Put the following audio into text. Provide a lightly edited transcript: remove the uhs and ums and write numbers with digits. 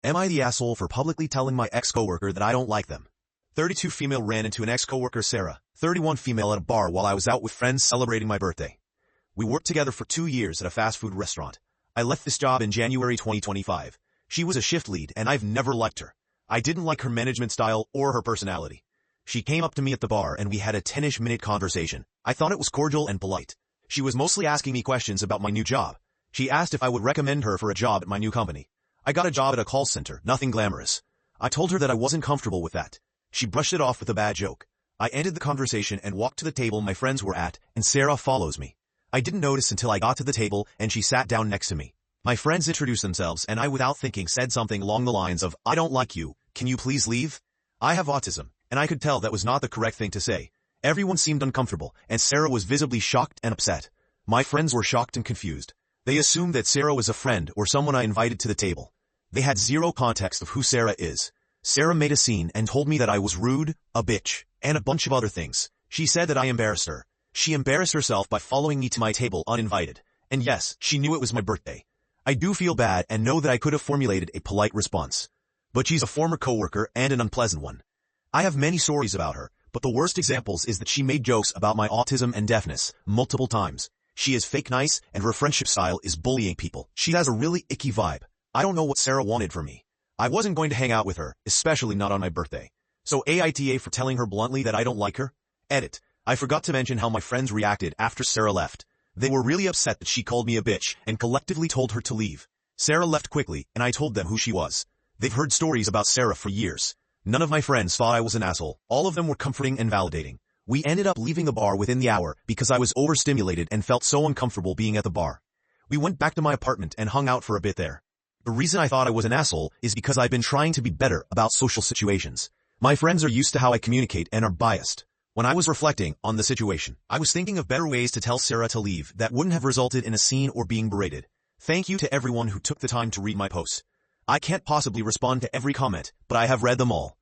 Am I the asshole for publicly telling my ex-coworker that I don't like them? 32 female ran into an ex-coworker Sarah, 31 female at a bar while I was out with friends celebrating my birthday. We worked together for 2 years at a fast food restaurant. I left this job in January 2025. She was a shift lead and I've never liked her. I didn't like her management style or her personality. She came up to me at the bar and we had a 10-ish minute conversation. I thought it was cordial and polite. She was mostly asking me questions about my new job. She asked if I would recommend her for a job at my new company. I got a job at a call center, nothing glamorous. I told her that I wasn't comfortable with that. She brushed it off with a bad joke. I ended the conversation and walked to the table my friends were at, and Sarah follows me. I didn't notice until I got to the table and she sat down next to me. My friends introduced themselves and I without thinking said something along the lines of, "I don't like you, can you please leave?" I have autism, and I could tell that was not the correct thing to say. Everyone seemed uncomfortable, and Sarah was visibly shocked and upset. My friends were shocked and confused. They assumed that Sarah was a friend or someone I invited to the table. They had zero context of who Sarah is. Sarah made a scene and told me that I was rude, a bitch, and a bunch of other things. She said that I embarrassed her. She embarrassed herself by following me to my table uninvited. And yes, she knew it was my birthday. I do feel bad and know that I could have formulated a polite response. But she's a former coworker and an unpleasant one. I have many stories about her, but the worst examples is that she made jokes about my autism and deafness multiple times. She is fake nice and her friendship style is bullying people. She has a really icky vibe. I don't know what Sarah wanted from me. I wasn't going to hang out with her, especially not on my birthday. So AITA for telling her bluntly that I don't like her? Edit. I forgot to mention how my friends reacted after Sarah left. They were really upset that she called me a bitch and collectively told her to leave. Sarah left quickly and I told them who she was. They've heard stories about Sarah for years. None of my friends thought I was an asshole. All of them were comforting and validating. We ended up leaving the bar within the hour because I was overstimulated and felt so uncomfortable being at the bar. We went back to my apartment and hung out for a bit there. The reason I thought I was an asshole is because I've been trying to be better about social situations. My friends are used to how I communicate and are biased. When I was reflecting on the situation, I was thinking of better ways to tell Sarah to leave that wouldn't have resulted in a scene or being berated. Thank you to everyone who took the time to read my posts. I can't possibly respond to every comment, but I have read them all.